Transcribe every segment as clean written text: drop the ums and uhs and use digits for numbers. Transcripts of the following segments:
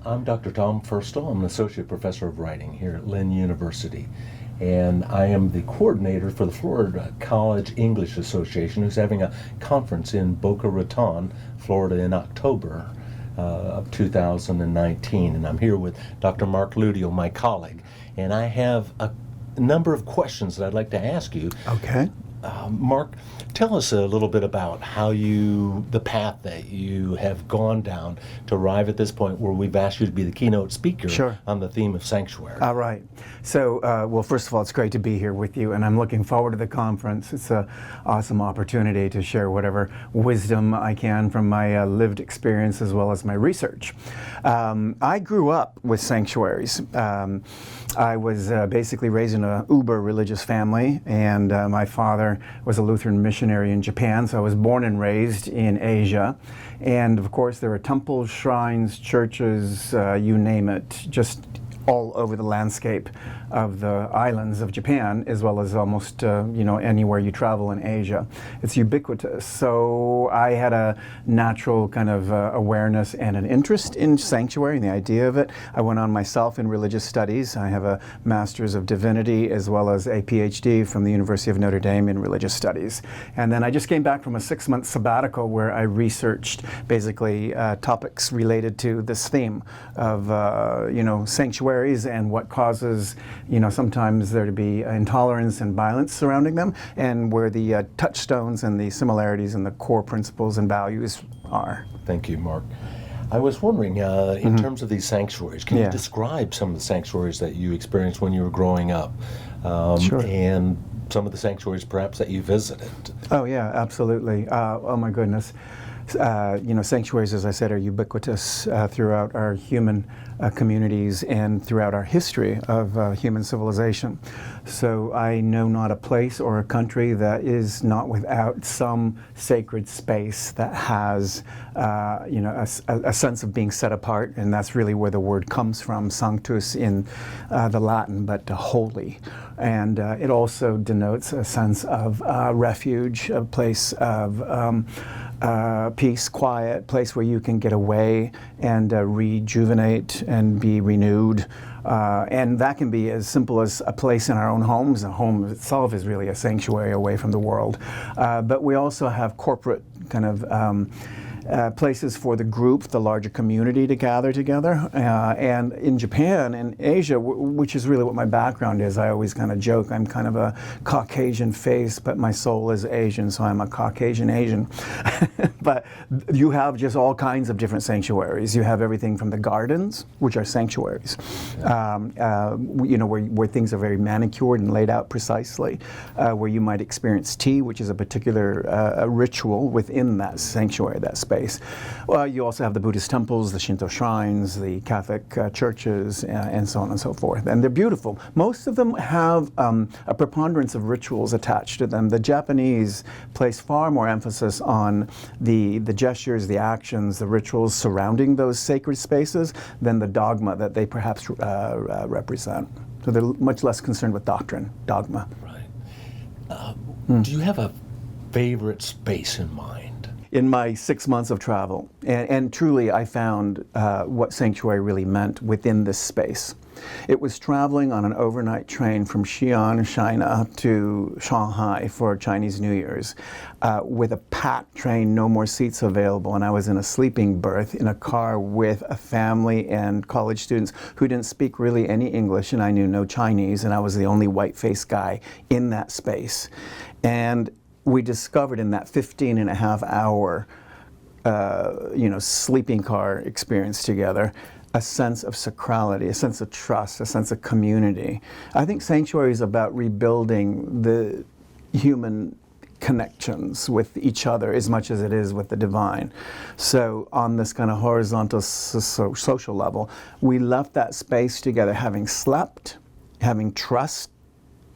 I'm Dr. Tom Firstel. I'm an associate professor of writing here at Lynn University. And I am the coordinator for the Florida College English Association, who's having a conference in Boca Raton, Florida in October of 2019. And I'm here with Dr. Mark Luttio, my colleague. And I have a number of questions that I'd like to ask you. Okay. Mark, tell us a little bit about how the path that you have gone down to arrive at this point where we've asked you to be the keynote speaker on the theme of sanctuary. All right. So, well, first of all, it's great to be here with you, and I'm looking forward to the conference. It's an awesome opportunity to share whatever wisdom I can from my lived experience as well as my research. I grew up with sanctuaries. I was basically raised in an uber religious family, and my father was a Lutheran missionary in Japan, so I was born and raised in Asia. And of course there are temples, shrines, churches, you name it, just all over the landscape of the islands of Japan, as well as almost anywhere you travel in Asia. It's ubiquitous. So I had a natural kind of awareness and an interest in sanctuary and the idea of it. I went on myself in religious studies. I have a Master's of Divinity as well as a PhD from the University of Notre Dame in religious studies. And then I just came back from a 6-month sabbatical where I researched basically topics related to this theme of sanctuaries and what causes sometimes there to be intolerance and violence surrounding them, and where the touchstones and the similarities and the core principles and values are. Thank you, Mark. I was wondering, in terms of these sanctuaries, can you describe some of the sanctuaries that you experienced when you were growing up? Sure. And some of the sanctuaries perhaps that you visited? Oh yeah, absolutely. Oh my goodness. Sanctuaries, as I said, are ubiquitous throughout our human communities and throughout our history of human civilization. So I know not a place or a country that is not without some sacred space that has, a sense of being set apart, and that's really where the word comes from, sanctus in the Latin, but holy. And it also denotes a sense of refuge, a place of peace, quiet, place where you can get away and rejuvenate and be renewed. And that can be as simple as a place in our own homes. A home itself is really a sanctuary away from the world. But we also have corporate kind of places for the group, the larger community to gather together. And in Japan and Asia, which is really what my background is, I always kind of joke, I'm kind of a Caucasian face, but my soul is Asian, so I'm a Caucasian Asian. But you have just all kinds of different sanctuaries. You have everything from the gardens, which are sanctuaries, where things are very manicured and laid out precisely, where you might experience tea, which is a particular ritual within that sanctuary, that space. Well, you also have the Buddhist temples, the Shinto shrines, the Catholic churches, and so on and so forth. And they're beautiful. Most of them have a preponderance of rituals attached to them. The Japanese place far more emphasis on the gestures, the actions, the rituals surrounding those sacred spaces than the dogma that they perhaps represent. So they're much less concerned with dogma. Right. Do you have a favorite space in mind? In my 6 months of travel, and truly I found what sanctuary really meant within this space. It was traveling on an overnight train from Xi'an, China to Shanghai for Chinese New Year's with a packed train, no more seats available, and I was in a sleeping berth in a car with a family and college students who didn't speak really any English, and I knew no Chinese, and I was the only white-faced guy in that space. And we discovered in that 15-and-a-half-hour sleeping car experience together a sense of sacrality, a sense of trust, a sense of community. I think sanctuary is about rebuilding the human connections with each other as much as it is with the divine. So on this kind of horizontal social level, we left that space together having slept, having trust,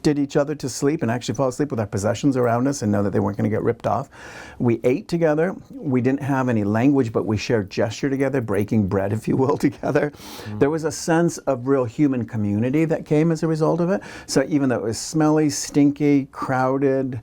did each other to sleep and actually fall asleep with our possessions around us and know that they weren't going to get ripped off. We ate together. We didn't have any language, but we shared gesture together, breaking bread, if you will, together. Mm-hmm. There was a sense of real human community that came as a result of it. So even though it was smelly, stinky, crowded,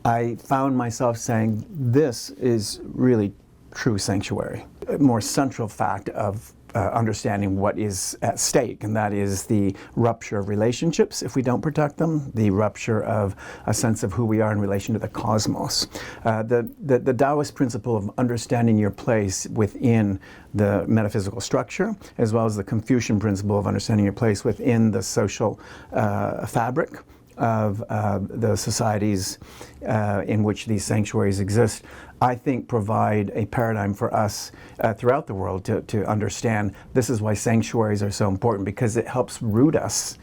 I found myself saying, this is really true sanctuary. A more central fact of understanding what is at stake, and that is the rupture of relationships if we don't protect them, the rupture of a sense of who we are in relation to the cosmos. The Taoist principle of understanding your place within the metaphysical structure, as well as the Confucian principle of understanding your place within the social fabric of the societies in which these sanctuaries exist, I think provide a paradigm for us throughout the world to understand this is why sanctuaries are so important, because it helps root us,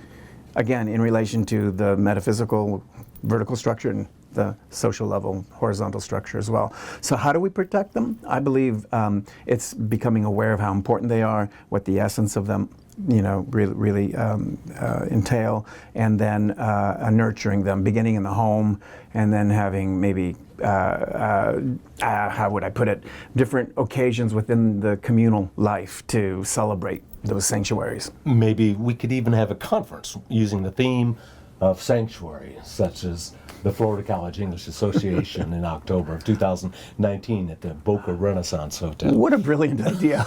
again, in relation to the metaphysical vertical structure and the social level horizontal structure as well. So how do we protect them? I believe it's becoming aware of how important they are, what the essence of them really entail, and then nurturing them, beginning in the home, and then having maybe, how would I put it, different occasions within the communal life to celebrate those sanctuaries. Maybe we could even have a conference using the theme of sanctuary, such as the Florida College English Association in October of 2019 at the Boca Renaissance Hotel. What a brilliant idea.